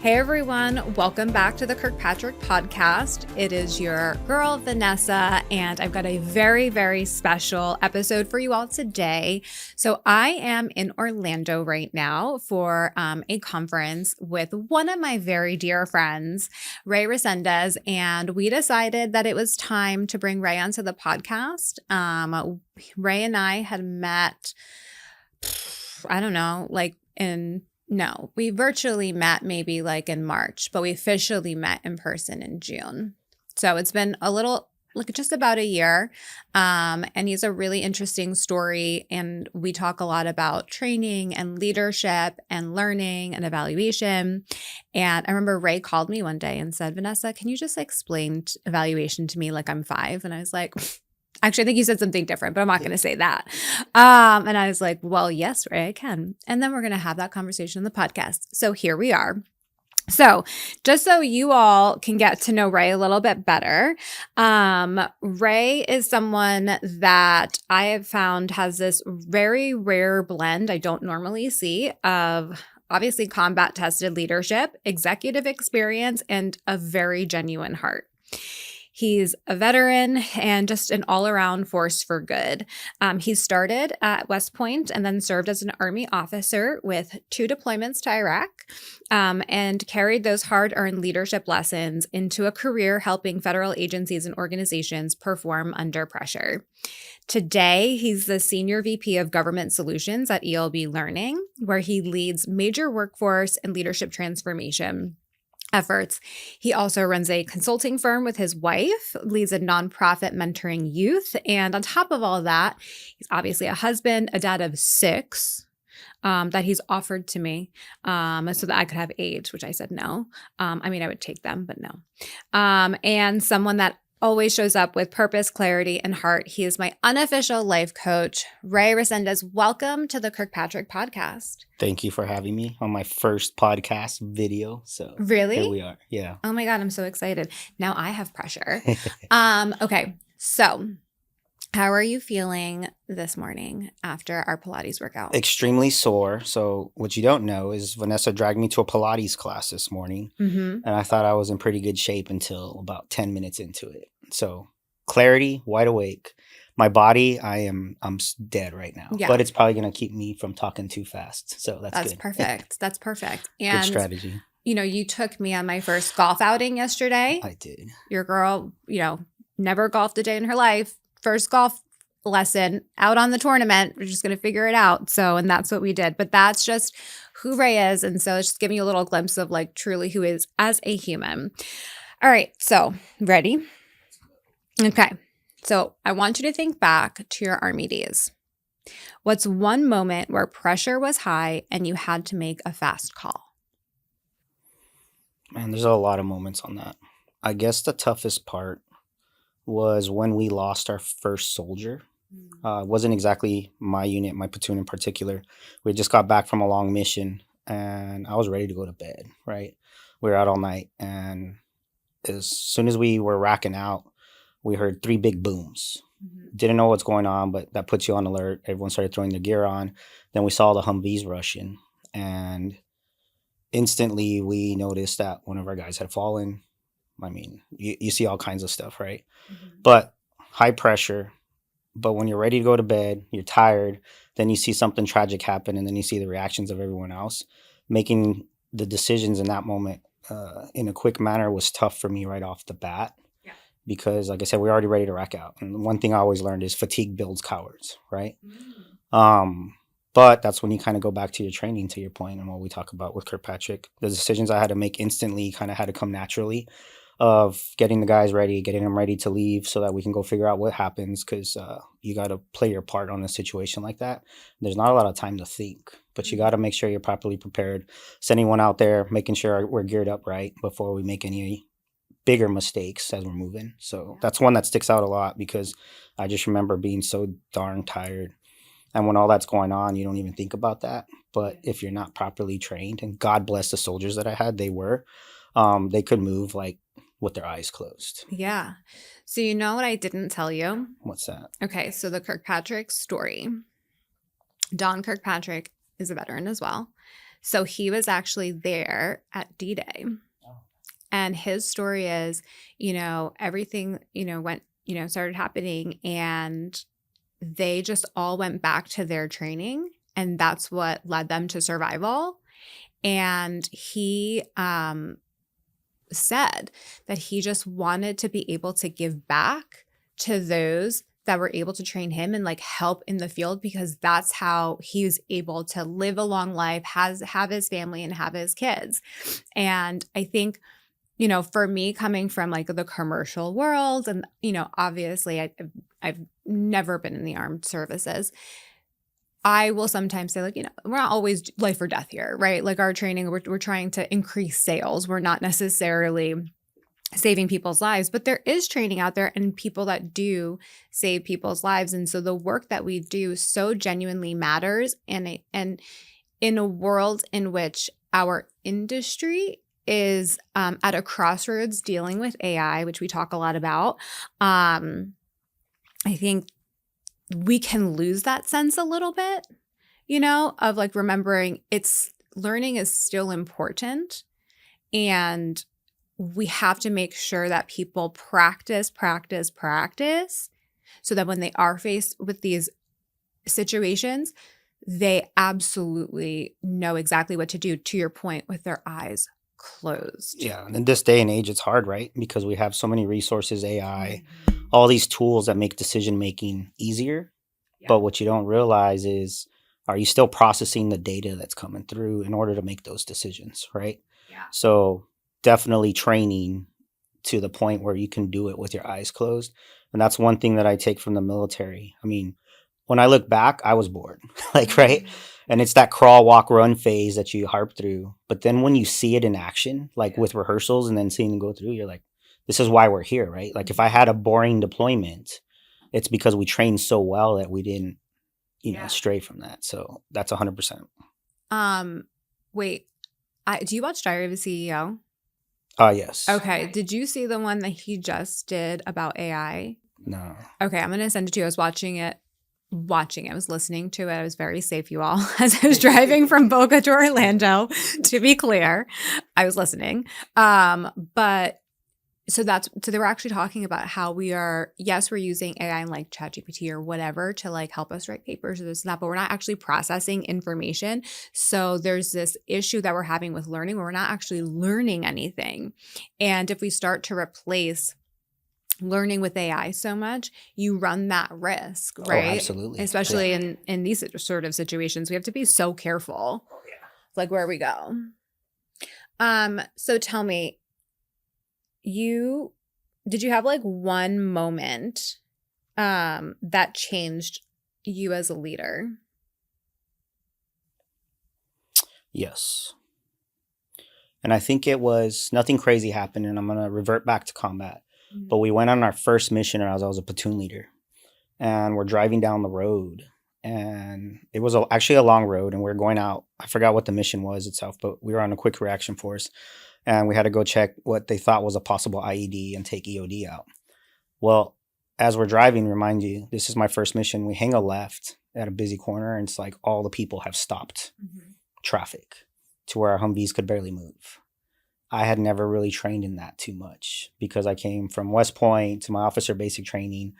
Hey everyone, welcome back to the Kirkpatrick Podcast. It is your girl, Vanessa, and I've got a very, very special episode for you all today. So I am in Orlando right now for a conference with one of my very dear friends, Ray Resendez, and we decided that it was time to bring Ray onto the podcast. Ray and I had met, we virtually met maybe like in March, but we officially met in person in June. So it's been just about a year. And he's a really interesting story. And we talk a lot about training and leadership and learning and evaluation. And I remember Ray called me one day and said, Vanessa, can you just explain evaluation to me like I'm 5? And I was like, actually, I think you said something different, but I'm not going to say that. And I was like, well, yes, Ray, I can. And then we're going to have that conversation on the podcast. So here we are. So just so you all can get to know Ray a little bit better, Ray is someone that I have found has this very rare blend I don't normally see of obviously combat tested leadership, executive experience, and a very genuine heart. He's a veteran and just an all-around force for good. He started at West Point and then served as an Army officer with 2 deployments to Iraq and carried those hard-earned leadership lessons into a career helping federal agencies and organizations perform under pressure. Today, he's the Senior VP of Government Solutions at ELB Learning, where he leads major workforce and leadership transformation efforts. He also runs a consulting firm with his wife, leads a nonprofit mentoring youth. And on top of all that, he's obviously a husband, a dad of 6 that he's offered to me so that I could have age, which I said no. I would take them, but no. And someone that always shows up with purpose, clarity, and heart. He is my unofficial life coach, Ray Resendez. Welcome to the Kirkpatrick Podcast. Thank you for having me on my first podcast video. So really? Here we are. Yeah. Oh my God, I'm so excited. Now I have pressure. Okay. So how are you feeling this morning after our Pilates workout? Extremely sore. So what you don't know is Vanessa dragged me to a Pilates class this morning. And I thought I was in pretty good shape until about 10 minutes into it. So clarity, wide awake. My body, I'm dead right now. Yeah. But it's probably going to keep me from talking too fast. So that's good. Perfect. That's perfect. And good strategy. You took me on my first golf outing yesterday. I did. Your girl, never golfed a day in her life. First golf lesson out on the tournament. We're just going to figure it out. And that's what we did. But that's just who Ray is. And so it's just giving you a little glimpse of truly who he is as a human. All right. So ready? Okay. So I want you to think back to your Army days. What's one moment where pressure was high and you had to make a fast call? Man, there's a lot of moments on that. I guess the toughest part was when we lost our first soldier. It wasn't exactly my unit, my platoon in particular. We just got back from a long mission and I was ready to go to bed, right? We were out all night and as soon as we were racking out, we heard 3 big booms. Didn't know what's going on, but that puts you on alert. Everyone started throwing their gear on. Then we saw the Humvees rushing and instantly we noticed that one of our guys had fallen. You see all kinds of stuff, right? But high pressure. But when you're ready to go to bed, you're tired, then you see something tragic happen, and then you see the reactions of everyone else. Making the decisions in that moment in a quick manner was tough for me right off the bat. Yeah. Because, like I said, we're already ready to rack out. And one thing I always learned is fatigue builds cowards, right? But that's when you kind of go back to your training, to your point, and what we talk about with Kirkpatrick. The decisions I had to make instantly kind of had to come naturally. Of getting the guys ready, getting them ready to leave so that we can go figure out what happens because you got to play your part on a situation like that. There's not a lot of time to think, but you got to make sure you're properly prepared. Sending one out there, making sure we're geared up right before we make any bigger mistakes as we're moving. So that's one that sticks out a lot because I just remember being so darn tired. And when all that's going on, you don't even think about that. But if you're not properly trained, and God bless the soldiers that I had, they could move with their eyes closed. Yeah. So you know what I didn't tell you? What's that? Okay. So the Kirkpatrick story. Don Kirkpatrick is a veteran as well. So he was actually there at D-Day. And his story is, everything, went, started happening, and they just all went back to their training, and that's what led them to survival. And he said that he just wanted to be able to give back to those that were able to train him and like help in the field, because that's how he was able to live a long life, have his family and have his kids. And I think, for me, coming from like the commercial world, and, obviously I've never been in the armed services. I will sometimes say, like, we're not always life or death here, right? Like our training, we're trying to increase sales. We're not necessarily saving people's lives, but there is training out there and people that do save people's lives. And so the work that we do so genuinely matters. And in a world in which our industry is at a crossroads dealing with AI, which we talk a lot about, I think we can lose that sense a little bit, of like remembering learning is still important, and we have to make sure that people practice so that when they are faced with these situations, they absolutely know exactly what to do, to your point, with their eyes closed. Yeah, and in this day and age, it's hard, right? Because we have so many resources, AI, all these tools that make decision making easier. Yeah. But what you don't realize is, are you still processing the data that's coming through in order to make those decisions, right? Yeah. So definitely training to the point where you can do it with your eyes closed. And that's one thing that I take from the military. I mean, when I look back, I was bored, like, right? And it's that crawl, walk, run phase that you harp through. But then when you see it in action, like with rehearsals and then seeing them go through, you're like, this is why we're here, right? Like if I had a boring deployment, it's because we trained so well that we didn't, stray from that. So that's 100%. Wait, do you watch Diary of a CEO? Yes. Okay. Did you see the one that he just did about AI? No. Okay, I'm going to send it to you. I was watching it. I was listening to it. I was very safe, you all, as I was driving from Boca to Orlando, to be clear. I was listening. But so they were actually talking about how we're using AI and like ChatGPT or whatever to like help us write papers or this and that, but we're not actually processing information. So there's this issue that we're having with learning where we're not actually learning anything. And if we start to replace learning with AI so much, you run that risk, right? Oh, absolutely. Especially in these sort of situations, we have to be so careful. Oh, yeah. Like where we go. So tell me, did you have like one moment that changed you as a leader? Yes. And I think it was nothing crazy happened, and I'm going to revert back to combat. Mm-hmm. But we went on our first mission, and I was a platoon leader, and we're driving down the road, and it was actually a long road, and we were going out. I forgot what the mission was itself, but we were on a quick reaction force, and we had to go check what they thought was a possible IED and take EOD out. Well, as we're driving, remind you, this is my first mission. We hang a left at a busy corner, and it's like all the people have stopped traffic to where our Humvees could barely move. I had never really trained in that too much because I came from West Point to my officer basic training,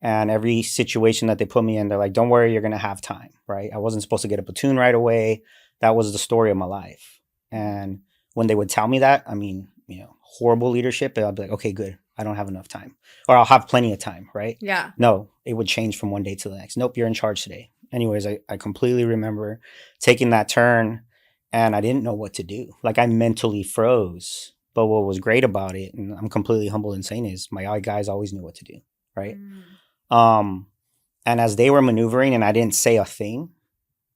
and every situation that they put me in, they're like, don't worry, you're going to have time, right? I wasn't supposed to get a platoon right away. That was the story of my life. And when they would tell me that, I mean, horrible leadership, I'll be like, okay, good. I don't have enough time, or I'll have plenty of time, right? Yeah. No, it would change from one day to the next. Nope, you're in charge today. Anyways, I completely remember taking that turn, and I didn't know what to do. Like I mentally froze. But what was great about it, and I'm completely humble in saying, is my guys always knew what to do, right? And as they were maneuvering and I didn't say a thing,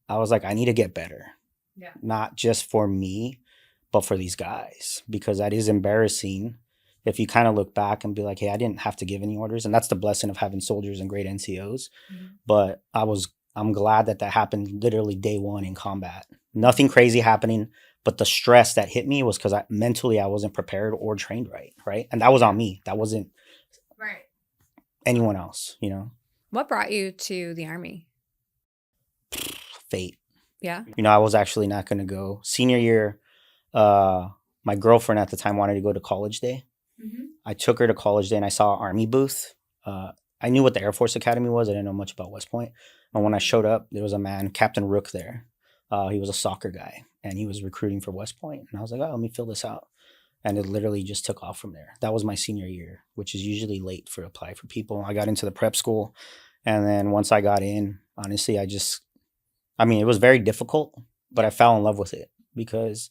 I was like, I need to get better. Yeah. Not just for me, but for these guys, because that is embarrassing if you kind of look back and be like, hey, I didn't have to give any orders. And that's the blessing of having soldiers and great NCOs. But I'm glad that happened literally day one in combat. Nothing crazy happening, but the stress that hit me was because mentally I wasn't prepared or trained right? And that was on me. That wasn't anyone else, What brought you to the Army? Fate. Yeah. I was actually not going to go. Senior year, my girlfriend at the time wanted to go to college day. I took her to college day and I saw an Army booth. I knew what the Air Force Academy was. I didn't know much about West Point. And when I showed up, there was a man, Captain Rook, there. He was a soccer guy and he was recruiting for West Point. And I was like, oh, let me fill this out. And it literally just took off from there. That was my senior year, which is usually late for apply for people. I got into the prep school. And then once I got in, honestly, it was very difficult, but I fell in love with it because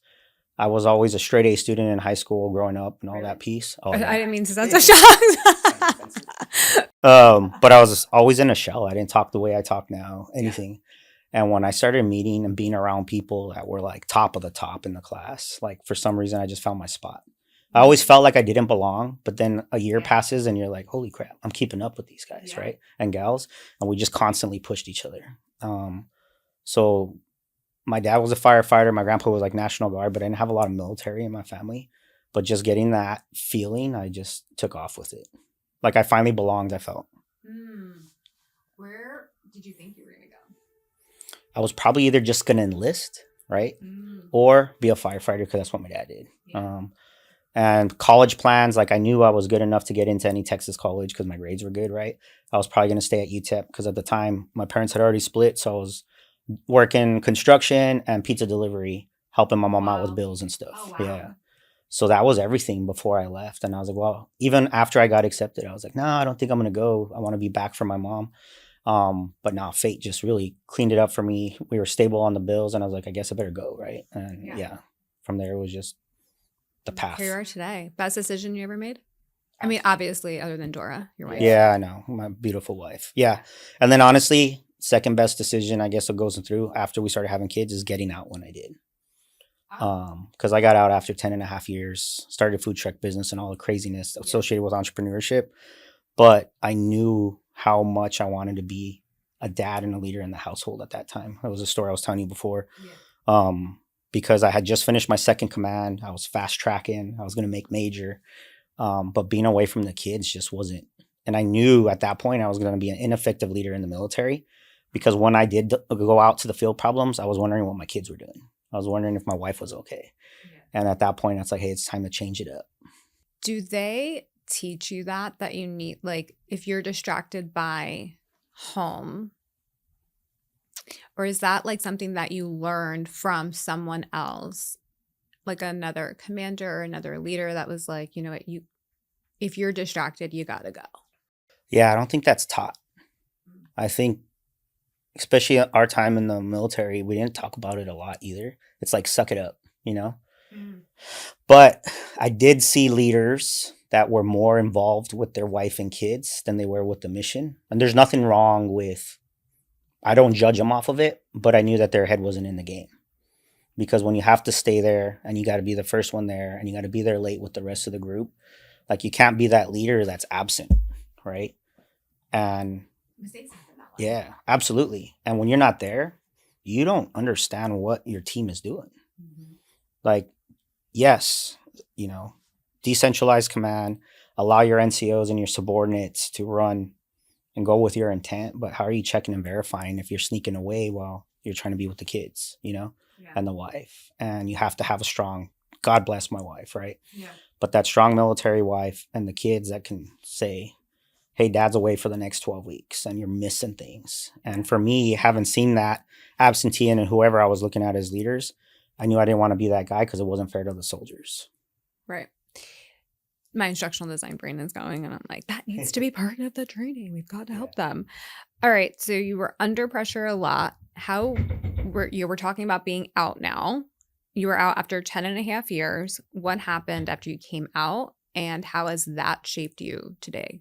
I was always a straight A student in high school growing up and all that piece. Oh, I yeah. didn't mean to sound so shocked. But I was always in a shell. I didn't talk the way I talk now, anything. And when I started meeting and being around people that were like top of the top in the class, like for some reason, I just found my spot. I always felt like I didn't belong, but then a year passes and you're like, holy crap, I'm keeping up with these guys, right? And gals. And we just constantly pushed each other. So my dad was a firefighter. My grandpa was like National Guard, but I didn't have a lot of military in my family. But just getting that feeling, I just took off with it. Like I finally belonged, I felt. Where did you think you were going to go? I was probably either just going to enlist, right? Or be a firefighter because that's what my dad did. And college plans, like I knew I was good enough to get into any Texas college because my grades were good, right? I was probably going to stay at UTEP because at the time my parents had already split. So I was working construction and pizza delivery, helping my mom out with bills and stuff. Oh, wow. Yeah. So that was everything before I left. And I was like, well, even after I got accepted, I was like, no, I don't think I'm going to go. I want to be back for my mom. But now fate just really cleaned it up for me. We were stable on the bills and I was like, I guess I better go. Right. And yeah from there it was just the path. Here you are today. Best decision you ever made? I mean, obviously, other than Dora, your wife. Yeah, I know. My beautiful wife. Yeah. And then honestly, second best decision, I guess, that goes through after we started having kids is getting out when I did. Because I got out after 10 and a half years, started a food truck business and all the craziness associated with entrepreneurship. But I knew how much I wanted to be a dad and a leader in the household at that time. That was a story I was telling you before. Because I had just finished my second command. I was fast tracking. I was going to make major. But being away from the kids just wasn't. And I knew at that point I was going to be an ineffective leader in the military because when I did go out to the field problems, I was wondering what my kids were doing. I was wondering if my wife was okay. And at that point, it's like, hey, it's time to change it up. Do they teach you that you need, like, if you're distracted by home, or is that like something that you learned from someone else, like another commander or another leader that was like, you know what, if you're distracted, you got to go? Yeah, I don't think that's taught. I think, especially our time in the military, we didn't talk about it a lot either. It's like, suck it up, But I did see leaders that were more involved with their wife and kids than they were with the mission. And there's nothing wrong with, I don't judge them off of it, but I knew that their head wasn't in the game. Because when you have to stay there and you got to be the first one there and you got to be there late with the rest of the group, like you can't be that leader that's absent, right? And Mistakes happen that way. Yeah, absolutely. And when you're not there, you don't understand what your team is doing. Like, yes, decentralized command, allow your NCOs and your subordinates to run and go with your intent. But how are you checking and verifying if you're sneaking away while you're trying to be with the kids, and the wife? And you have to have a strong, God bless my wife, right? Yeah. But that strong military wife and the kids that can say, hey, dad's away for the next 12 weeks and you're missing things. And for me, having seen that absentee and whoever I was looking at as leaders, I knew I didn't want to be that guy because it wasn't fair to the soldiers. Right. My instructional design brain is going and I'm like, that needs to be part of the training. We've got to help them. All right. So you were under pressure a lot. You were talking about being out now. You were out after 10 and a half years. What happened after you came out and how has that shaped you today?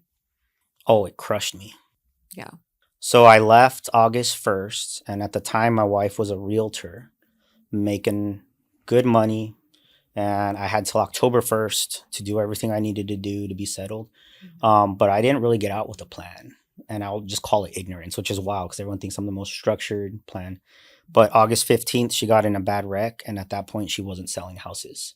Oh, it crushed me. Yeah. So I left August 1st. And at the time, my wife was a realtor making good money. And I had till October 1st to do everything I needed to do to be settled. But I didn't really get out with a plan. And I'll just call it ignorance, which is wild because everyone thinks I'm the most structured plan. But August 15th, she got in a bad wreck. And at that point, she wasn't selling houses.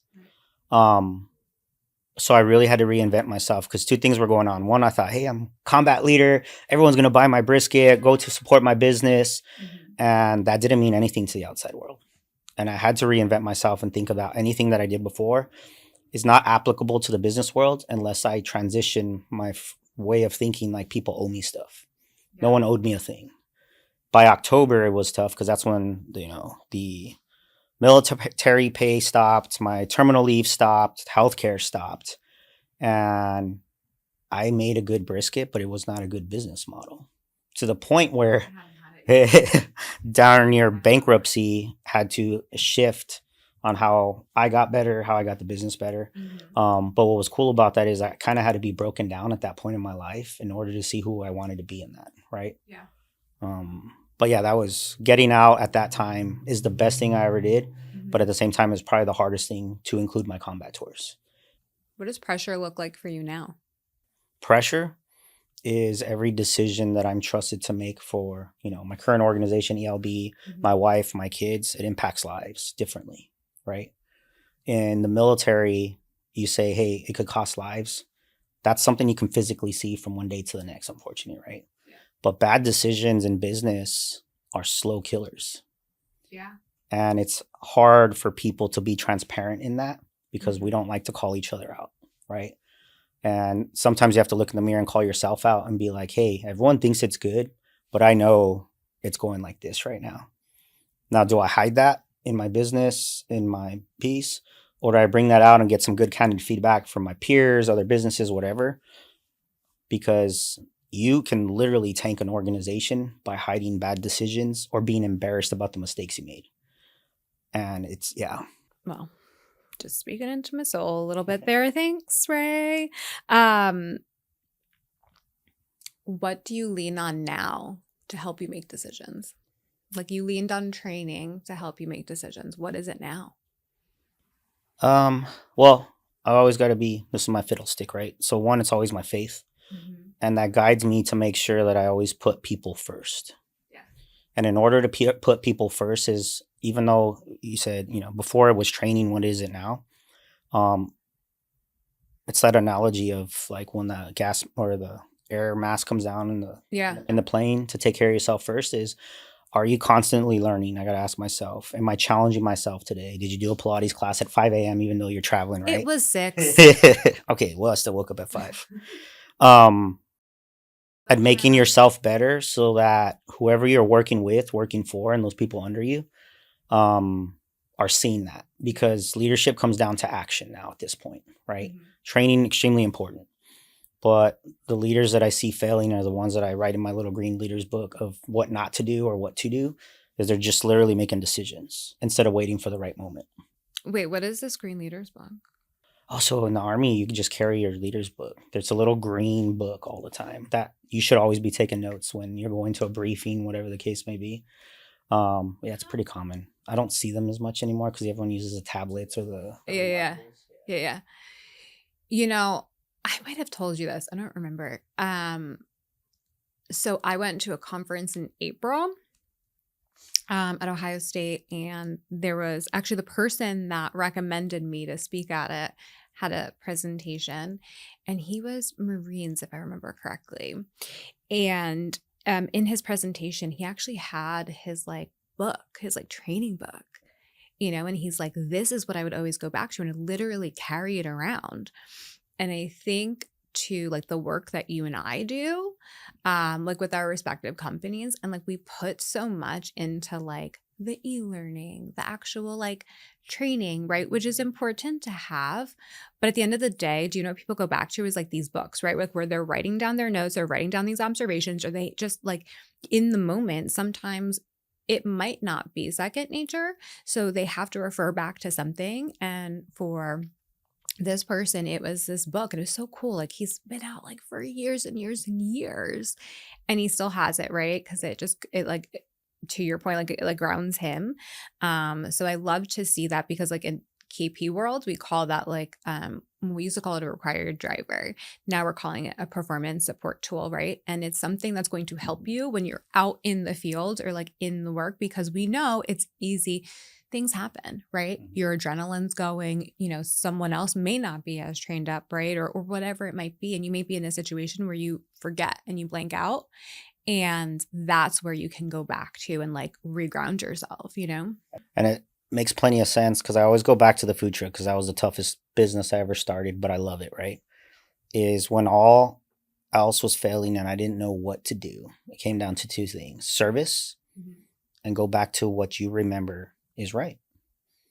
So I really had to reinvent myself because two things were going on. One, I thought, hey, I'm combat leader. Everyone's going to buy my brisket, go to support my business. And that didn't mean anything to the outside world. And I had to reinvent myself and think about anything that I did before is not applicable to the business world unless I transition my way of thinking like people owe me stuff. No one owed me a thing. By October, it was tough because that's when, the military pay stopped, my terminal leave stopped, healthcare stopped. And I made a good brisket, but it was not a good business model. To the point where down near bankruptcy had to shift on how I got better, how I got the business better. But what was cool about that is I kind of had to be broken down at that point in my life in order to see who I wanted to be in that, right? Yeah. But yeah, that was getting out at that time is the best thing I ever did. But at the same time, it's probably the hardest thing to include my combat tours. What does pressure look like for you now? Pressure is every decision that I'm trusted to make for, my current organization, ELB, my wife, my kids. It impacts lives differently, right? In the military, you say, hey, it could cost lives. That's something you can physically see from one day to the next, unfortunately, right? Yeah. But bad decisions in business are slow killers. Yeah. And it's hard for people to be transparent in that because we don't like to call each other out, right? And sometimes you have to look in the mirror and call yourself out and be like, hey, everyone thinks it's good, but I know it's going like this right now. Now, do I hide that in my business, in my piece, or do I bring that out and get some good candid feedback from my peers, other businesses, whatever? Because you can literally tank an organization by hiding bad decisions or being embarrassed about the mistakes you made. And it's, yeah. Well, just speaking into my soul a little bit there. Thanks, Ray. What do you lean on now to help you make decisions? Like you leaned on training to help you make decisions. What is it now? Well, I always got to this is my fiddlestick, right? So one, it's always my faith. And that guides me to make sure that I always put people first. Yeah. And in order to put people first is, even though you said, before it was training, what is it now? It's that analogy of like when the gas or the air mask comes down in the plane, to take care of yourself first is, are you constantly learning? I got to ask myself, am I challenging myself today? Did you do a Pilates class at 5 a.m. even though you're traveling, right? It was 6. Okay, well, I still woke up at 5. At making yourself better so that whoever you're working with, working for, and those people under you are seeing that, because leadership comes down to action now at this point, right? Training, extremely important. But the leaders that I see failing are the ones that I write in my little green leaders book of what not to do or what to do, is they're just literally making decisions instead of waiting for the right moment. Wait, what is this green leaders book? Also, in the Army, you can just carry your leader's book. There's a little green book all the time that you should always be taking notes when you're going to a briefing, whatever the case may be. Yeah, it's pretty common. I don't see them as much anymore because everyone uses the tablets or the... Yeah. I might have told you this. I don't remember. So I went to a conference in April at Ohio State, and there was actually the person that recommended me to speak at it had a presentation, and he was Marines, if I remember correctly. And in his presentation, he actually had his book, his training book, and he's like, this is what I would always go back to and literally carry it around. And I think to the work that you and I do, with our respective companies, and we put so much into the e-learning, the actual training, right? Which is important to have. But at the end of the day, do you know what people go back to is these books, right? Where they're writing down their notes or writing down these observations, or they just in the moment, sometimes it might not be second nature. So they have to refer back to something. And for this person, it was this book, and it was so cool. He's been out for years and years and years, and he still has it, right? Because it to your point, it grounds him. So I love to see that, because in KP world, we call that we used to call it a required driver. Now we're calling it a performance support tool, right? And it's something that's going to help you when you're out in the field or in the work, because we know it's easy. Things happen, right? Your adrenaline's going, someone else may not be as trained up, right? Or whatever it might be. And you may be in a situation where you forget and you blank out. And that's where you can go back to and like reground yourself, you know? And it makes plenty of sense because I always go back to the food truck because that was the toughest business I ever started, but I love it, right? Is when all else was failing and I didn't know what to do. It came down to two things: service, and go back to what you remember is right.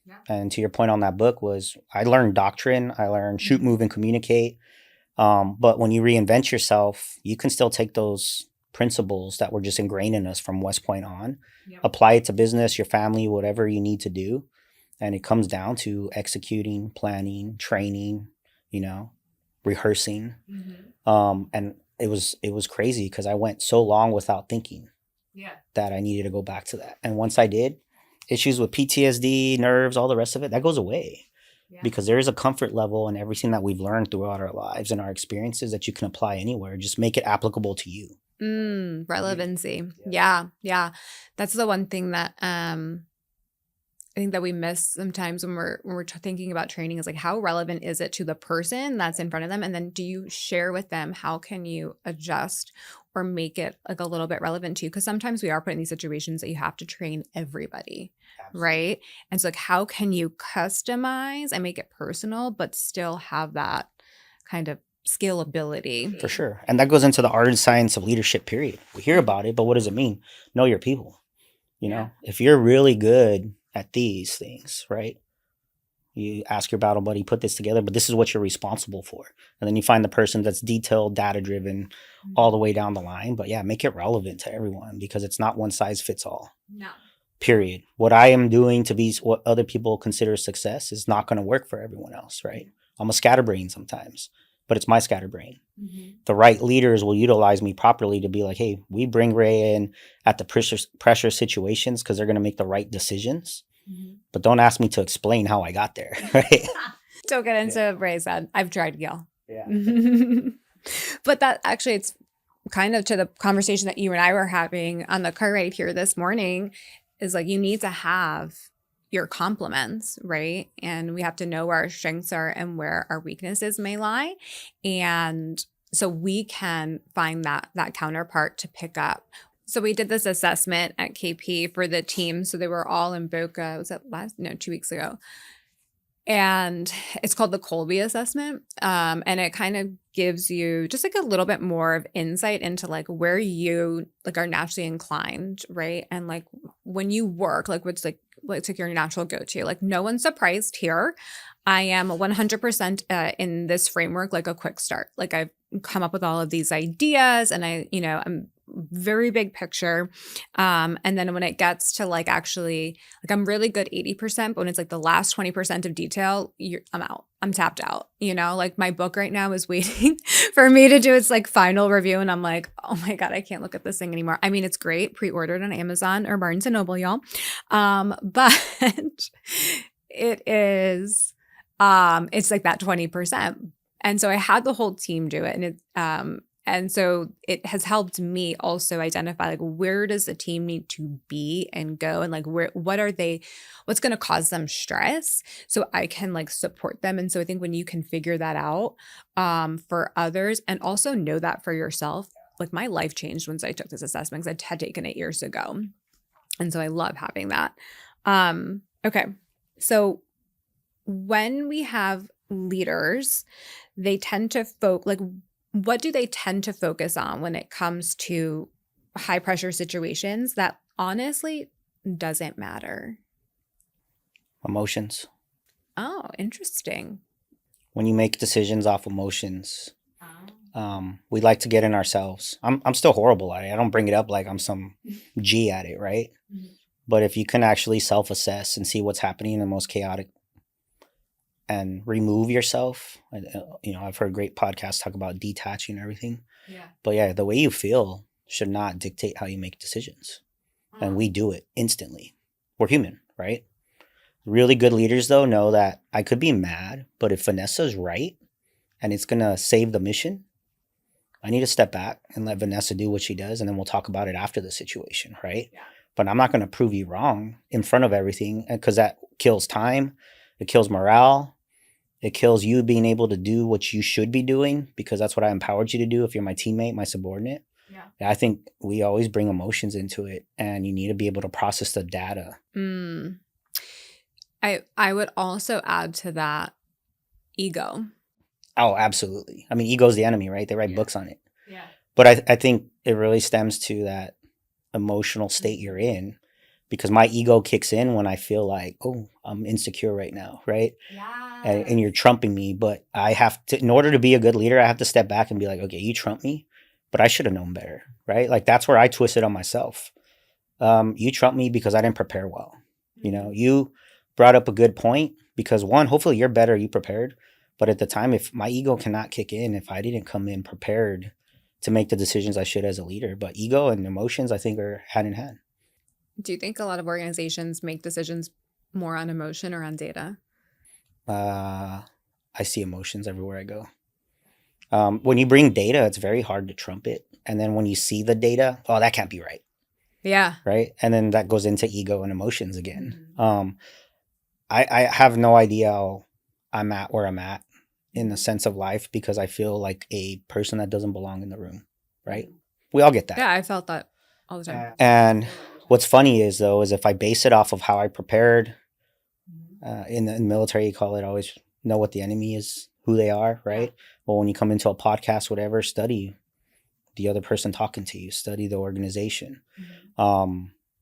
Yeah. And to your point on that book was I learned doctrine, I learned shoot, move, and communicate. But when you reinvent yourself, you can still take those principles that were just ingrained in us from West Point on, apply it to business, your family, whatever you need to do. And it comes down to executing, planning, training, rehearsing. And it was crazy because I went so long without thinking that I needed to go back to that. And once I did, issues with PTSD, nerves, all the rest of it, that goes away. Because there is a comfort level in everything that we've learned throughout our lives and our experiences that you can apply anywhere. Just make it applicable to you. Relevancy. Yeah. That's the one thing that I think that we miss sometimes when we're thinking about training is like, how relevant is it to the person that's in front of them? And then do you share with them, how can you adjust or make it like a little bit relevant to you? Because sometimes we are put in these situations that you have to train everybody. Absolutely. Right? And so like, how can you customize and make it personal, but still have that kind of scalability? For sure. And that goes into the art and science of leadership, period. We hear about it, but what does it mean? Know your people. If you're really good at these things, right? You ask your battle buddy, put this together, but this is what you're responsible for. And then you find the person that's detailed, data driven, all the way down the line. But yeah, make it relevant to everyone because it's not one size fits all. No. Period. What I am doing to be what other people consider success is not going to work for everyone else, right? I'm a scatterbrain sometimes, but it's my scatterbrain. The right leaders will utilize me properly to be like, hey, we bring Ray in at the pressure situations because they're going to make the right decisions. But don't ask me to explain how I got there, right? Don't get into Ray said, I've tried, Gil. Yeah. But that actually, it's kind of to the conversation that you and I were having on the car ride here this morning is like, you need to have your compliments, right? And we have to know where our strengths are and where our weaknesses may lie. And so we can find that counterpart to pick up. So we did this assessment at KP for the team. So they were all in Boca. Was it 2 weeks ago? And it's called the Colby assessment. And it kind of gives you just like a little bit more of insight into like where you like are naturally inclined, right? And like when you work, like what's like your natural go-to. Like no one's surprised here. I am 100% in this framework, like a quick start. Like I've come up with all of these ideas and I'm very big picture. And then when it gets to like actually like I'm really good 80%, but when it's like the last 20% of detail, I'm out. I'm tapped out. Like my book right now is waiting for me to do its like final review. And I'm like, oh my God, I can't look at this thing anymore. I mean, it's great. Pre-ordered on Amazon or Barnes and Noble, y'all. But it is, it's like that 20%. And so I had the whole team do it. And so it has helped me also identify like where does the team need to be and go and like what's going to cause them stress so I can like support them. And so I think when you can figure that out for others and also know that for yourself, like my life changed once I took this assessment because I had taken it years ago. And so I love having that. Okay. So when we have leaders, they tend to what do they tend to focus on when it comes to high pressure situations that honestly doesn't matter? Emotions. Oh, interesting. When you make decisions off emotions, we like to get in ourselves. I'm still horrible at it. I don't bring it up like I'm some G at it, right? But if you can actually self-assess and see what's happening in the most chaotic and remove yourself. I've heard great podcasts talk about detaching and everything. Yeah. But yeah, the way you feel should not dictate how you make decisions. And we do it instantly. We're human, right? Really good leaders, though, know that I could be mad, but if Vanessa's right and it's going to save the mission, I need to step back and let Vanessa do what she does, and then we'll talk about it after the situation, right? Yeah. But I'm not going to prove you wrong in front of everything because that kills time. It kills morale. It kills you being able to do what you should be doing because that's what I empowered you to do if you're my teammate, my subordinate. I think we always bring emotions into it, and you need to be able to process the data. I would also add to that ego. Oh, absolutely. I mean, ego's the enemy, right? They write books on it. But I think it really stems to that emotional state you're in, because my ego kicks in when I feel like, oh, I'm insecure right now, right? And you're trumping me, but I have to, in order to be a good leader, I have to step back and be like, okay, you trump me, but I should have known better, right? Like that's where I twisted on myself. You trump me because I didn't prepare well. You brought up a good point, because one, hopefully you're better, you prepared. But at the time, if my ego cannot kick in, if I didn't come in prepared to make the decisions I should as a leader. But ego and emotions, I think, are hand in hand. Do you think a lot of organizations make decisions more on emotion or on data? I see emotions everywhere I go. When you bring data, it's very hard to trump it. And then when you see the data, oh, that can't be right. Yeah. Right. And then that goes into ego and emotions again. I have no idea how I'm at where I'm at in the sense of life, because I feel like a person that doesn't belong in the room. Right. We all get that. Yeah, I felt that all the time. And what's funny is, though, is if I base it off of how I prepared, in the military, you call it always know what the enemy is, who they are, right? Well, when you come into a podcast, whatever, study the other person talking to you, study the organization.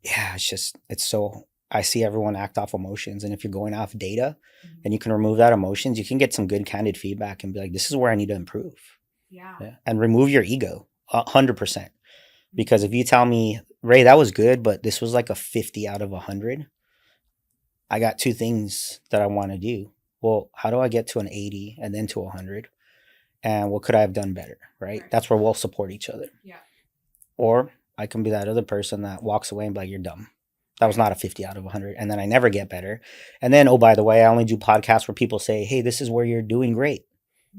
It's so, I see everyone act off emotions. And if you're going off data and you can remove that emotions, you can get some good candid feedback and be like, this is where I need to improve. Yeah. And remove your ego 100%. Because if you tell me, Ray, that was good, but this was like a 50 out of 100, I got two things that I want to do. Well, how do I get to an 80 and then to 100? And what could I have done better, right? That's where we'll support each other. Yeah. Or I can be that other person that walks away and be like, you're dumb. That was not a 50 out of 100. And then I never get better. And then, oh, by the way, I only do podcasts where people say, hey, this is where you're doing great.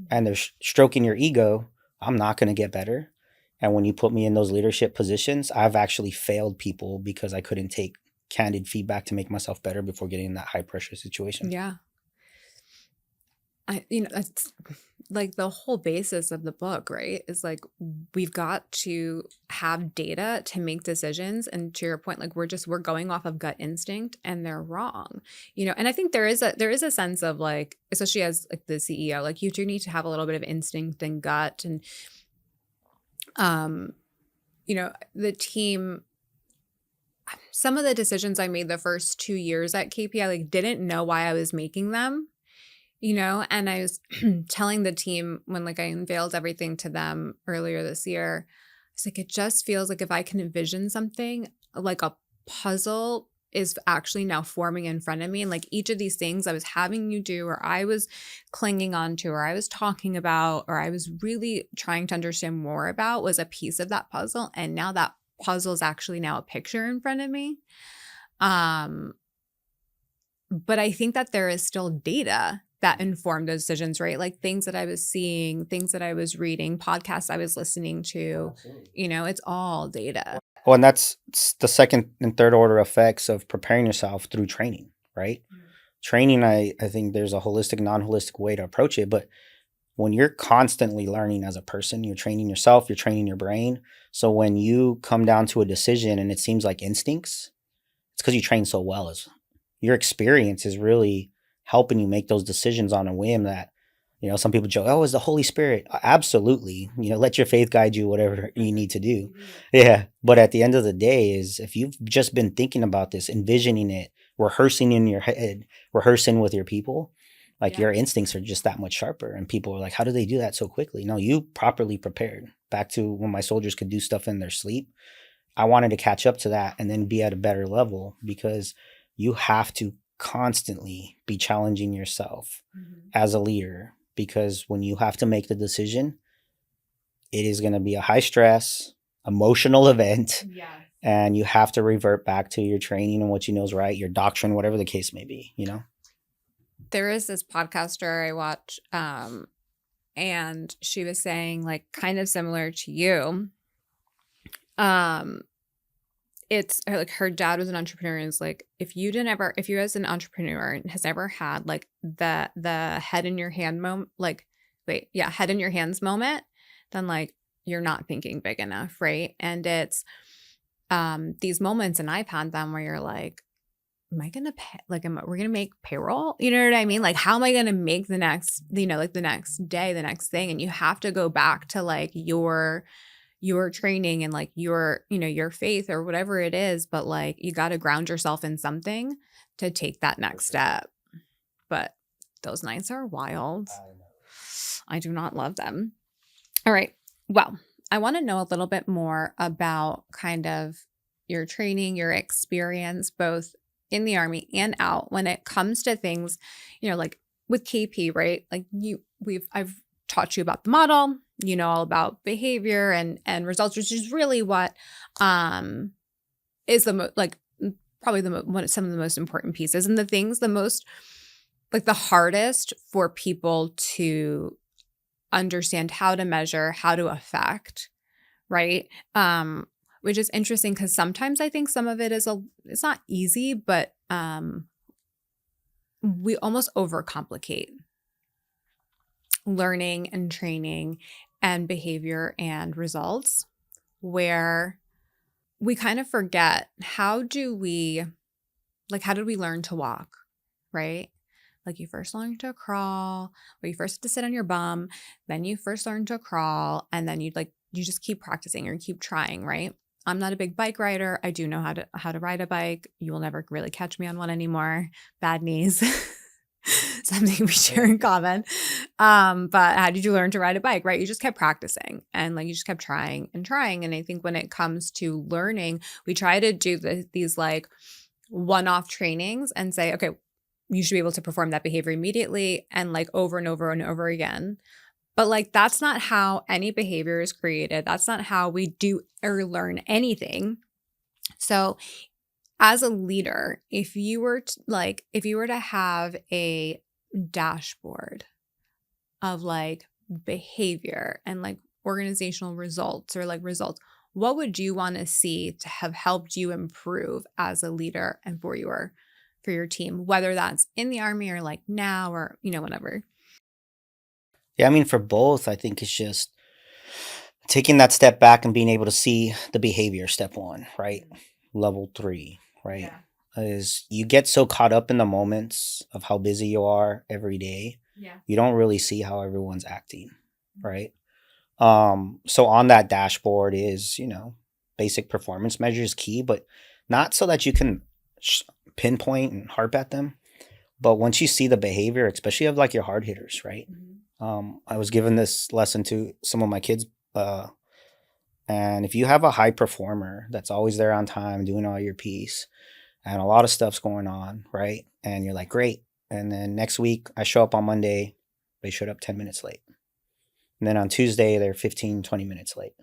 And they're stroking your ego. I'm not going to get better. And when you put me in those leadership positions, I've actually failed people because I couldn't take candid feedback to make myself better before getting in that high pressure situation. Yeah. It's like the whole basis of the book, right? Is like, we've got to have data to make decisions. And to your point, like we're going off of gut instinct, and they're wrong, and I think there is a sense of like, especially as like the CEO, like you do need to have a little bit of instinct and gut. And, the team, some of the decisions I made the first 2 years at KP, I like didn't know why I was making them. And I was telling the team when like I unveiled everything to them earlier this year, it's like, it just feels like if I can envision something like a puzzle is actually now forming in front of me. And like each of these things I was having you do, or I was clinging on to, or I was talking about, or I was really trying to understand more about, was a piece of that puzzle. And now that puzzle is actually now a picture in front of me. But I think that there is still data that informed those decisions, right? Like things that I was seeing, things that I was reading, podcasts I was listening to, it's all data. Well, and that's the second and third order effects of preparing yourself through training, right? Training, I think there's a holistic, non-holistic way to approach it. But when you're constantly learning as a person, you're training yourself, you're training your brain. So when you come down to a decision and it seems like instincts, it's because you train so well. As your experience is really helping you make those decisions on a whim that, some people joke, oh, it's the Holy Spirit. Absolutely. Let your faith guide you, whatever you need to do. Yeah. But at the end of the day is if you've just been thinking about this, envisioning it, rehearsing in your head, rehearsing with your people, like your instincts are just that much sharper. And people are like, how do they do that so quickly? No, you properly prepared. Back to when my soldiers could do stuff in their sleep. I wanted to catch up to that and then be at a better level, because you have to constantly be challenging yourself as a leader, because when you have to make the decision, it is going to be a high stress, emotional event. And you have to revert back to your training and what you know is right, your doctrine, whatever the case may be, There is this podcaster I watch, and she was saying, like, kind of similar to you. It's like her dad was an entrepreneur, and it's like, if you as an entrepreneur has ever had like the head in your hand moment, head in your hands moment, then like you're not thinking big enough, right? And it's these moments, and I've had them where you're like, am I gonna pay, like, we're gonna make payroll? You know what I mean? Like, how am I gonna make the next, like the next day, the next thing? And you have to go back to like your training and like your, your faith or whatever it is, but like you got to ground yourself in something to take that next step. But those nights are wild. I do not love them. All right. Well, I want to know a little bit more about kind of your training, your experience, both in the Army and out when it comes to things, like with KP, right? Like I've taught you about the model, all about behavior and results, which is really what is probably some of the most important pieces, and the things the most like the hardest for people to understand how to measure, how to affect, right? Which is interesting because sometimes I think some of it is it's not easy, but we almost overcomplicate learning and training and behavior and results, where we kind of forget how did we learn to walk, right? Like you first learn to crawl, or you first have to sit on your bum, then you first learn to crawl, and then you just keep practicing or keep trying, right? I'm not a big bike rider. I do know how to ride a bike. You will never really catch me on one anymore. Bad knees. Something we share in common. But how did you learn to ride a bike, right? You just kept practicing and like you just kept trying and trying. And I think when it comes to learning, we try to do these like one-off trainings and say, okay, you should be able to perform that behavior immediately and like over and over and over again. But like, that's not how any behavior is created. That's not how we do or learn anything. So as a leader, if you were to have a dashboard of like behavior and like organizational results or like results, what would you want to see to have helped you improve as a leader and for your team, whether that's in the Army or like now or, whatever? Yeah, I mean, for both, I think it's just taking that step back and being able to see the behavior, step one, right? Level 3, right? Yeah. Is you get so caught up in the moments of how busy you are every day, Yeah. you don't really see how everyone's acting, right? So on that dashboard is, basic performance measures key, but not so that you can pinpoint and harp at them. But once you see the behavior, especially of like your hard hitters, right? I was given this lesson to some of my kids, and if you have a high performer that's always there on time, doing all your piece, and a lot of stuff's going on, right? And you're like, great. And then next week, I show up on Monday, they showed up 10 minutes late. And then on Tuesday, they're 15, 20 minutes late.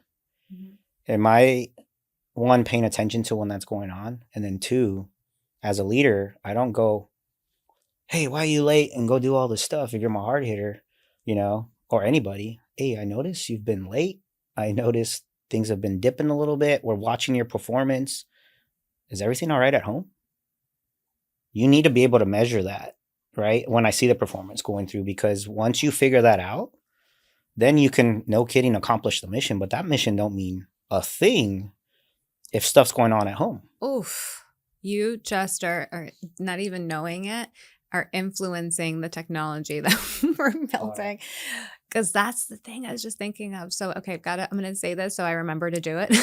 Am I, one, paying attention to when that's going on? And then two, as a leader, I don't go, hey, why are you late? And go do all this stuff if you're my hard hitter, or anybody. Hey, I noticed you've been late. I noticed things have been dipping a little bit. We're watching your performance. Is everything all right at home? You need to be able to measure that, right? When I see the performance going through, because once you figure that out, then you can, no kidding, accomplish the mission. But that mission don't mean a thing if stuff's going on at home. Oof. You just are not even knowing it, are influencing the technology that we're building. Because that's the thing I was just thinking of. So, okay, I'm going to say this so I remember to do it.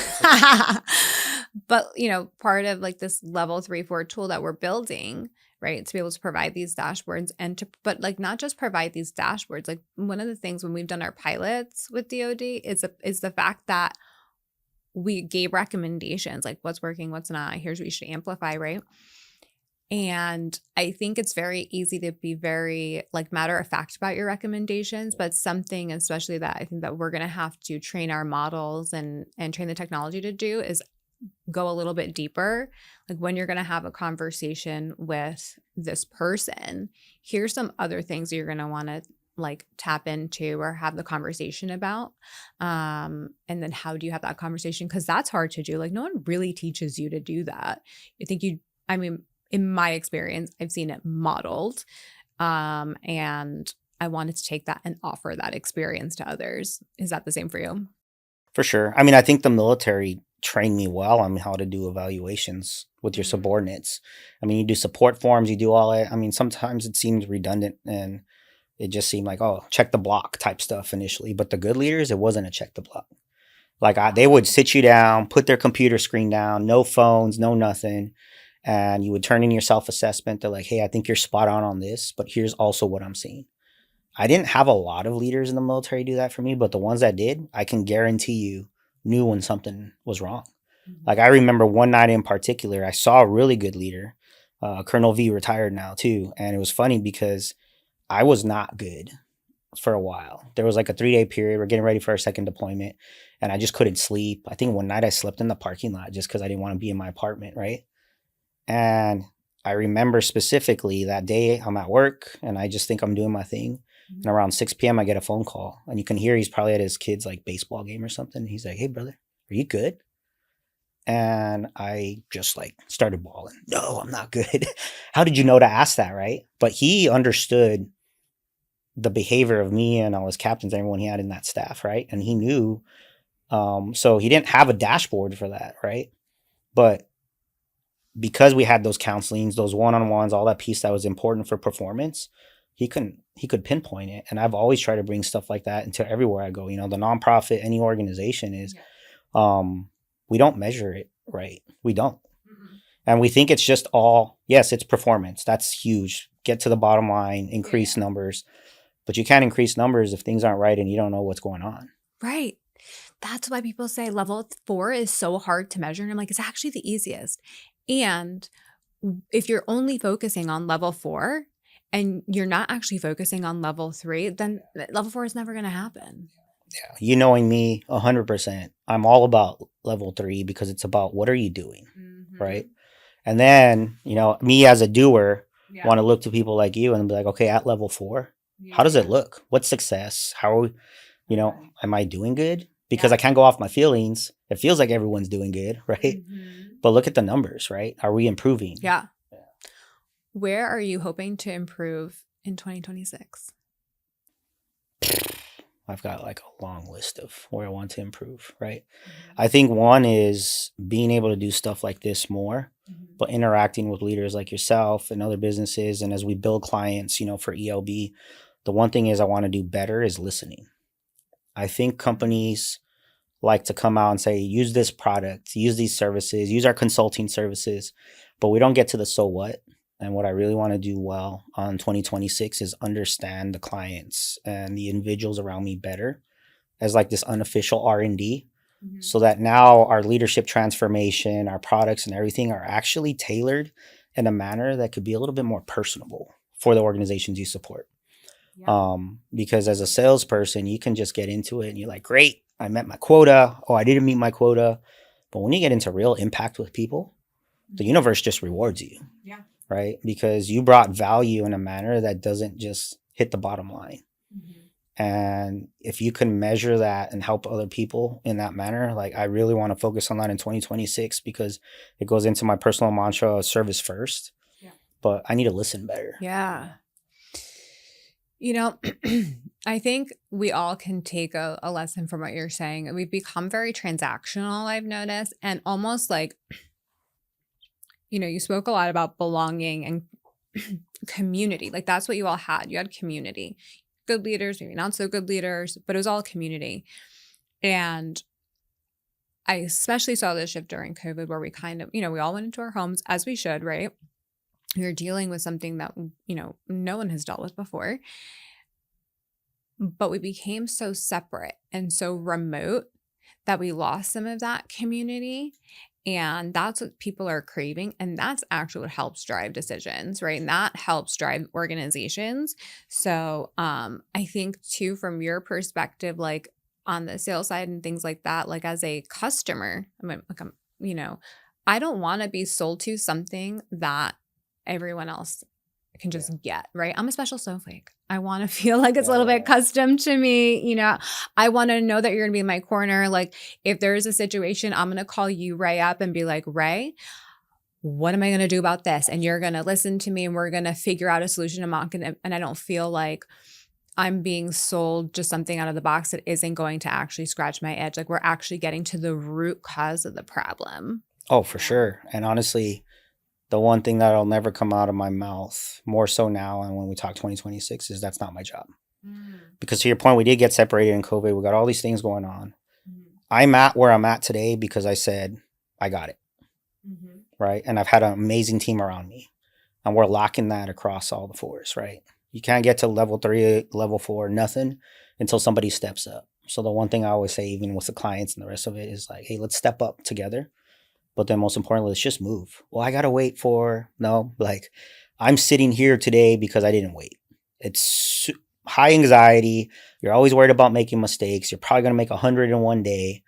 But, part of like this level 3-4 tool that we're building, right, to be able to provide these dashboards but like not just provide these dashboards. Like one of the things when we've done our pilots with DoD is the fact that we gave recommendations, like what's working, what's not, here's what you should amplify, right? And I think it's very easy to be very like matter of fact about your recommendations, but something especially that I think that we're going to have to train our models and train the technology to do is go a little bit deeper. Like when you're going to have a conversation with this person, here's some other things that you're going to want to like tap into or have the conversation about. And then how do you have that conversation? Because that's hard to do. Like no one really teaches you to do that. In my experience, I've seen it modeled. And I wanted to take that and offer that experience to others. Is that the same for you? For sure. I mean, I think the military trained me well on how to do evaluations with your Mm. subordinates. I mean, you do support forms, you do all that. I mean, sometimes it seems redundant and it just seemed like, oh, check the block type stuff initially. But the good leaders, it wasn't a check the block. Like they would sit you down, put their computer screen down, no phones, no nothing. And you would turn in your self assessment. They're like, hey, I think you're spot on this, but here's also what I'm seeing. I didn't have a lot of leaders in the military do that for me, but the ones that did, I can guarantee you knew when something was wrong. Like I remember one night in particular, I saw a really good leader. Colonel V retired now too. And it was funny because I was not good for a while. There was like a 3-day period. We're getting ready for our second deployment and I just couldn't sleep. I think one night I slept in the parking lot just because I didn't want to be in my apartment, right? And I remember specifically that day I'm at work and I just think I'm doing my thing. And around 6 p.m., I get a phone call and you can hear he's probably at his kid's like baseball game or something. He's like, hey, brother, are you good? And I just like started bawling. No, I'm not good. How did you know to ask that? Right. But he understood the behavior of me and all his captains, everyone he had in that staff. Right. And he knew. So he didn't have a dashboard for that. Right. But because we had those counselings, those one-on-ones, all that piece that was important for performance, he could pinpoint it. And I've always tried to bring stuff like that into everywhere I go. You know, the nonprofit, any organization is, we don't measure it right. We don't. And we think it's just all, yes, it's performance. That's huge. Get to the bottom line, increase numbers. But you can't increase numbers if things aren't right and you don't know what's going on. Right. That's why people say level 4 is so hard to measure. And I'm like, it's actually the easiest. And if you're only focusing on level 4 and you're not actually focusing on level 3, then level 4 is never going to happen. Yeah. You knowing me 100%, I'm all about level 3 because it's about what are you doing, right? And then, you know, me as a doer want to look to people like you and be like, okay, at level 4, how does it look? What's success? How, you know, am I doing good? Because I can't go off my feelings. It feels like everyone's doing good, right? But look at the numbers, right? Are we improving? Yeah. Where are you hoping to improve in 2026? I've got like a long list of where I want to improve, right? I think one is being able to do stuff like this more, but interacting with leaders like yourself and other businesses. And as we build clients, you know, for ELB, the one thing is I want to do better is listening. I think companies like to come out and say, use this product, use these services, use our consulting services, but we don't get to the so what. And what I really want to do well on 2026 is understand the clients and the individuals around me better as like this unofficial R&D, so that now our leadership transformation, our products and everything are actually tailored in a manner that could be a little bit more personable for the organizations you support. Because as a salesperson, you can just get into it and you're like, great, I met my quota. Oh, I didn't meet my quota. But when you get into real impact with people, the universe just rewards you. Right? Because you brought value in a manner that doesn't just hit the bottom line. And if you can measure that and help other people in that manner, like I really want to focus on that in 2026 because it goes into my personal mantra of service first. But I need to listen better. Yeah. You know, I think we all can take a lesson from what you're saying. We've become very transactional, I've noticed, and almost like, you know, you spoke a lot about belonging and community. Like that's what you all had. You had community. Good leaders, maybe not so good leaders, but it was all community. And I especially saw this shift during COVID where we kind of, you know, we all went into our homes as we should, right? We were dealing with something that, you know, no one has dealt with before. But we became so separate and so remote that we lost some of that community. And that's what people are craving. And that's actually what helps drive decisions, right? And that helps drive organizations. So I think too, from your perspective, like on the sales side and things like that, like as a customer, you know, I don't want to be sold to something that everyone else can just get, right? I'm a special snowflake. I want to feel like it's a little bit custom to me. You know, I want to know that you're going to be in my corner. Like if there's a situation, I'm going to call you Ray up and be like, Ray, what am I going to do about this? And you're going to listen to me and we're going to figure out a solution. And I don't feel like I'm being sold just something out of the box that isn't going to actually scratch my edge. Like we're actually getting to the root cause of the problem. Oh, for sure. And honestly, the one thing that'll never come out of my mouth, more so now and when we talk 2026, is that's not my job. Because to your point, we did get separated in COVID. We got all these things going on. I'm at where I'm at today because I said, I got it. Right. And I've had an amazing team around me. And we're locking that across all the fours, right? You can't get to level 3, level 4, nothing until somebody steps up. So the one thing I always say, even with the clients and the rest of it, is like, hey, let's step up together. But then most importantly, let's just move. Well, I got to wait for, no, like I'm sitting here today because I didn't wait. It's high anxiety. You're always worried about making mistakes. You're probably going to make 100 in one day.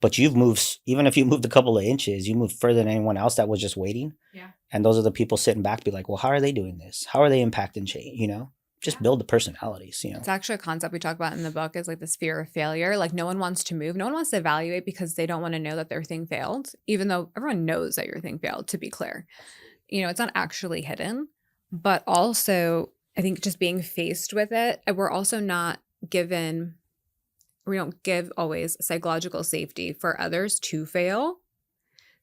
But you've moved, even if you moved a couple of inches, you moved further than anyone else that was just waiting. Yeah. And those are the people sitting back, be like, well, how are they doing this? How are they impacting change? You know, just build the personalities, you know. It's actually a concept we talk about in the book is like this fear of failure. Like no one wants to move. No one wants to evaluate because they don't want to know that their thing failed, even though everyone knows that your thing failed, to be clear. You know, it's not actually hidden. But also, I think just being faced with it, we're also not given... We don't give always psychological safety for others to fail.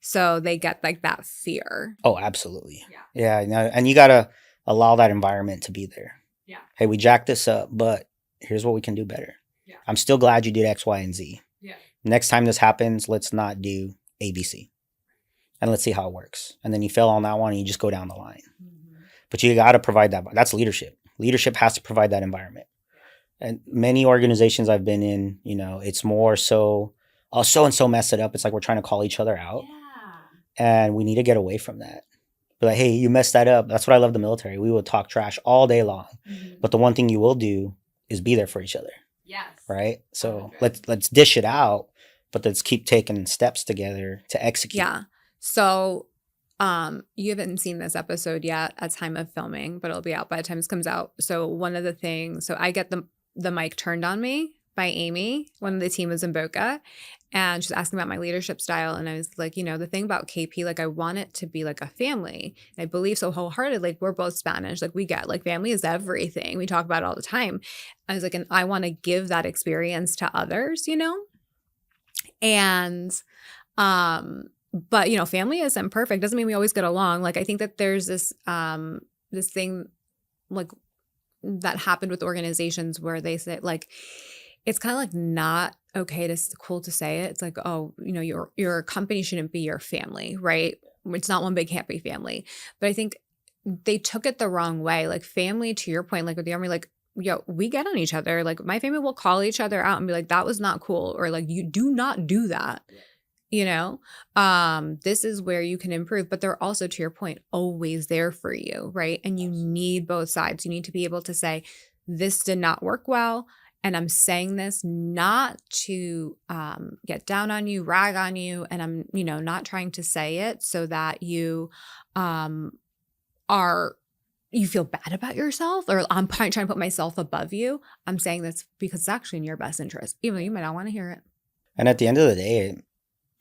So they get like that fear. Oh, absolutely. Yeah. And you got to allow that environment to be there. Yeah. Hey, we jacked this up, but here's what we can do better. Yeah. I'm still glad you did X, Y, and Z. Yeah. Next time this happens, let's not do ABC. And let's see how it works. And then you fail on that one and you just go down the line. But you got to provide that. That's leadership. Leadership has to provide that environment. And many organizations I've been in, you know, it's more so, oh, so-and-so messed it up. It's like we're trying to call each other out. Yeah. And we need to get away from that. Be like, hey, you messed that up. That's what I love the military. We will talk trash all day long. But the one thing you will do is be there for each other. Yes. Right? So let's dish it out, but let's keep taking steps together to execute. Yeah. So you haven't seen this episode yet at time of filming, but it'll be out by the time this comes out. So one of the things, so I get the mic turned on me by Amy when the team was in Boca, and she's asking about my leadership style. And I was like, you know, the thing about KP, like I want it to be like a family. And I believe so wholeheartedly, like we're both Spanish, like we get like family is everything. We talk about it all the time. I was like, and I want to give that experience to others, you know? And, but you know, family isn't perfect. Doesn't mean we always get along. Like I think that there's this, this thing like that happened with organizations where they say like, it's kind of like not okay cool to say it. It's like, oh, you know, your company shouldn't be your family, right? It's not one big happy family. But I think they took it the wrong way. Like family, to your point, like with the Army, like, yo, we get on each other. Like my family will call each other out and be like, that was not cool. Or like, you do not do that. You know, this is where you can improve, but they're also, to your point, always there for you, right? And you need both sides. You need to be able to say, this did not work well. And I'm saying this not to get down on you, rag on you. And I'm, you know, not trying to say it so that you you feel bad about yourself, or I'm trying to put myself above you. I'm saying this because it's actually in your best interest, even though you might not want to hear it. And at the end of the day,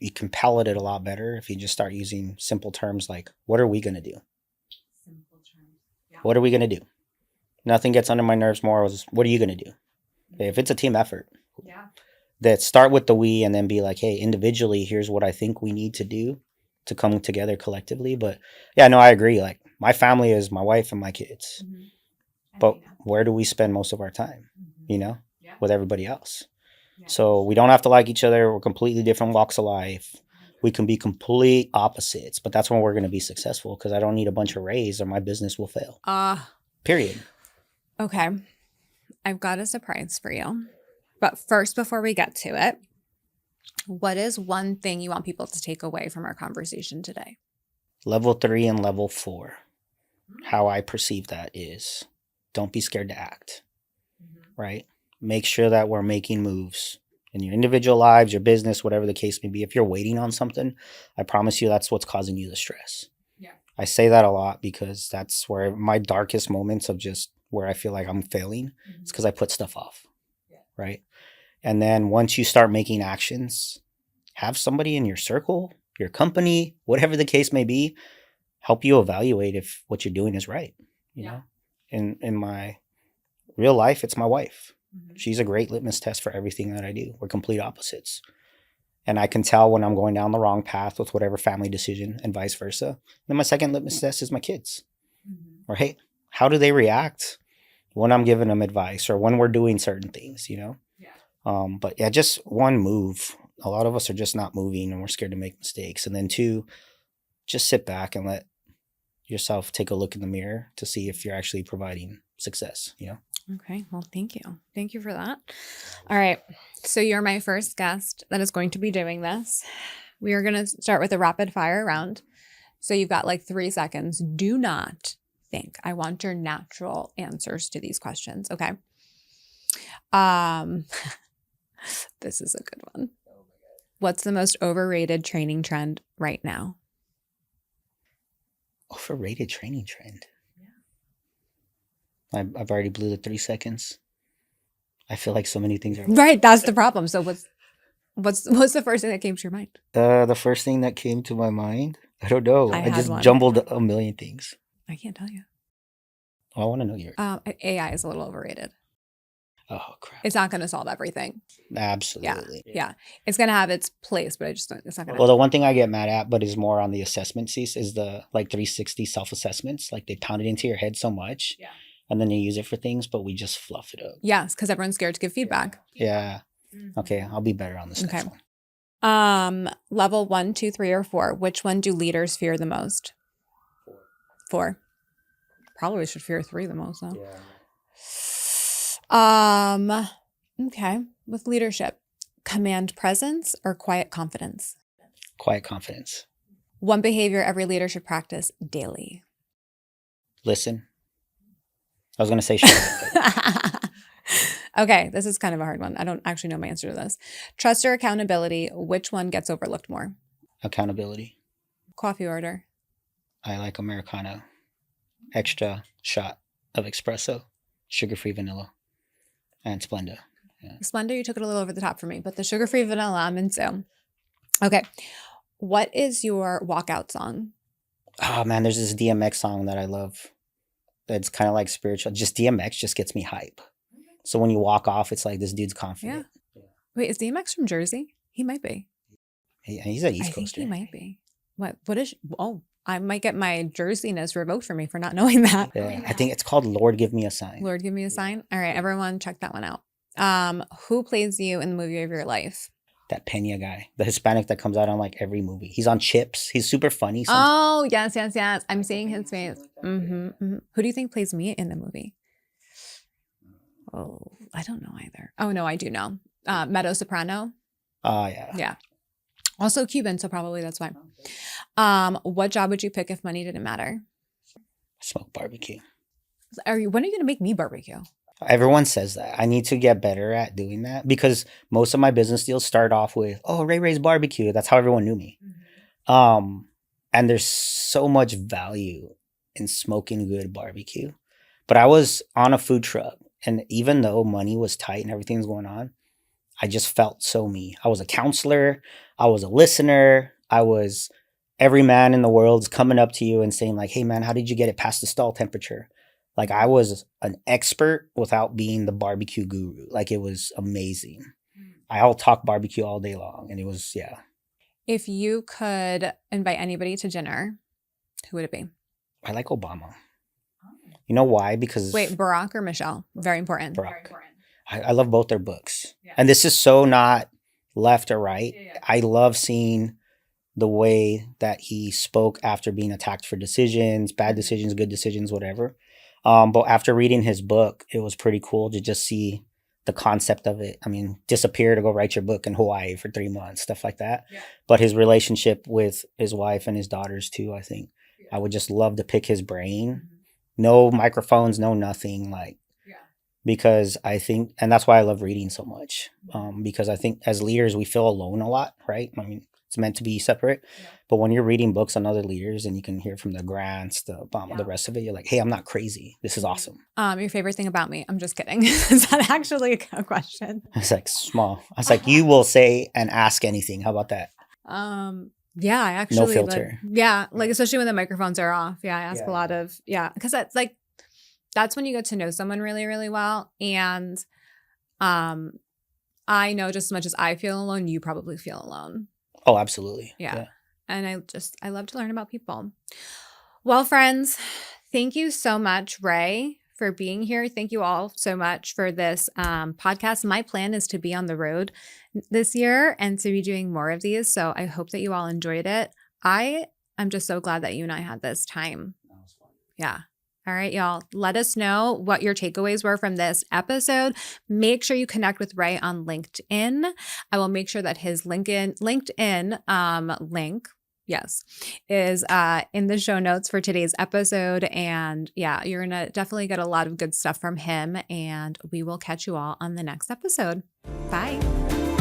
you can palette it a lot better if you just start using simple terms like, what are we going to do? Simple terms. Yeah. What are we going to do? Nothing gets under my nerves more. What are you going to do? If it's a team effort, that start with the we and then be like, hey, individually, here's what I think we need to do to come together collectively. But yeah, no, I agree. Like my family is my wife and my kids. But where do we spend most of our time, you know, with everybody else? So we don't have to like each other. We're completely different walks of life. We can be complete opposites, but that's when we're going to be successful, because I don't need a bunch of rays or my business will fail. Period. Okay. I've got a surprise for you. But first, before we get to it, what is one thing you want people to take away from our conversation today? Level 3 and level 4. How I perceive that is, don't be scared to act, right? Make sure that we're making moves in your individual lives, your business, whatever the case may be. If you're waiting on something, I promise you that's what's causing you the stress. Yeah. I say that a lot because that's where my darkest moments of just where I feel like I'm failing, it's because I put stuff off, right? And then once you start making actions, have somebody in your circle, your company, whatever the case may be, help you evaluate if what you're doing is right, you know? In my real life, it's my wife. She's a great litmus test for everything that I do. We're complete opposites. And I can tell when I'm going down the wrong path with whatever family decision and vice versa. Then my second litmus test is my kids. Or, hey, how do they react when I'm giving them advice or when we're doing certain things, you know? But yeah, just one move. A lot of us are just not moving and we're scared to make mistakes. And then two, just sit back and let yourself take a look in the mirror to see if you're actually providing success, you know? Okay. Well, thank you. Thank you for that. All right. So you're my first guest that is going to be doing this. We are going to start with a rapid fire round. So you've got like 3 seconds. Do not think. I want your natural answers to these questions. Okay. This is a good one. What's the most overrated training trend right now? Overrated training trend. I've already blew the 3 seconds. I feel like so many things are right. That's the problem. So what's the first thing that came to your mind? The first thing that came to my mind, I don't know. I just jumbled a million things. I can't tell you. I want to know your. AI is a little overrated. Oh crap! It's not going to solve everything. Absolutely. Yeah. It's going to have its place, but it's not going to. Well, the one thing I get mad at, but is more on the assessment piece, is the like 360 self-assessments. Like they pound it into your head so much. Yeah. And then you use it for things, but we just fluff it up. Yes, because everyone's scared to give feedback. Yeah. Okay, I'll be better on this next one. Level 1, 2, 3, or 4. Which one do leaders fear the most? 4. Probably should fear 3 the most, though. Yeah. Okay. With leadership, command presence or quiet confidence? Quiet confidence. One behavior every leader should practice daily. Listen. I was going to say shut. Okay, this is kind of a hard one. I don't actually know my answer to this. Trust or accountability, which one gets overlooked more? Accountability. Coffee order. I like Americano. Extra shot of espresso, sugar-free vanilla, and Splenda. Yeah. Splenda, you took it a little over the top for me, but the sugar-free vanilla, I'm into. Okay, what is your walkout song? Oh, man, there's this DMX song that I love. That's kind of like spiritual. Just DMX just gets me hype. So when you walk off, it's like this dude's confident. Yeah. Wait, is DMX from Jersey? He might be. He's an East Coaster. I think he might be. What is? Oh, I might get my Jerseyness revoked for me for not knowing that. Yeah, I think it's called Lord Give Me a Sign. Lord Give Me a Sign. All right, everyone, check that one out. Who plays you in the movie of your life? That Pena guy, the Hispanic that comes out on like every movie. He's on Chips. He's super funny. Oh, yes. I'm seeing his face. Who do you think plays me in the movie? Oh, I don't know either. Oh, no, I do know. Meadow Soprano. Oh, yeah. Yeah. Also Cuban, so probably that's why. What job would you pick if money didn't matter? Smoke barbecue. When are you going to make me barbecue? Everyone says that. I need to get better at doing that because most of my business deals start off with, Ray Ray's barbecue. That's how everyone knew me. And there's so much value in smoking good barbecue. But I was on a food truck, and even though money was tight and everything was going on, I just felt so me. I was a counselor. I was a listener. I was every man in the world's coming up to you and saying like, hey man, how did you get it past the stall temperature? Like I was an expert without being the barbecue guru. Like it was amazing. I'll talk barbecue all day long. And it was, yeah. If you could invite anybody to dinner, who would it be? I like Obama. You know why? Because... Wait, Barack or Michelle? Very important. Barack. Very important. I love both their books. Yeah. And this is so not left or right. Yeah. I love seeing the way that he spoke after being attacked for decisions, bad decisions, good decisions, whatever. But after reading his book, it was pretty cool to just see the concept of it. I mean, disappear to go write your book in Hawaii for 3 months, stuff like that. Yeah. But his relationship with his wife and his daughters too, I think. Yeah. I would just love to pick his brain. Mm-hmm. No microphones, no nothing, like, yeah. Because I think, and that's why I love reading so much. Because I think as leaders, we feel alone a lot, right? I mean, it's meant to be separate. Yeah. But when you're reading books on other leaders and you can hear from the Grants, the Obama, the rest of it, you're like, hey, I'm not crazy. This is awesome. Your favorite thing about me? I'm just kidding. Is that actually a question? It's like small. I was like, you will say and ask anything. How about that? Yeah, I actually. No filter. Like especially when the microphones are off. Yeah, I ask a lot of, because that's like, that's when you get to know someone really, really well. And I know just as much as I feel alone, you probably feel alone. Oh, absolutely. Yeah. And I love to learn about people. Well, friends, thank you so much, Ray, for being here. Thank you all so much for this podcast. My plan is to be on the road this year and to be doing more of these. So I hope that you all enjoyed it. I'm just so glad that you and I had this time. That was fun. Yeah. All right, y'all. Let us know what your takeaways were from this episode. Make sure you connect with Ray on LinkedIn. I will make sure that his LinkedIn link, yes, is in the show notes for today's episode. And yeah, you're going to definitely get a lot of good stuff from him. And we will catch you all on the next episode. Bye.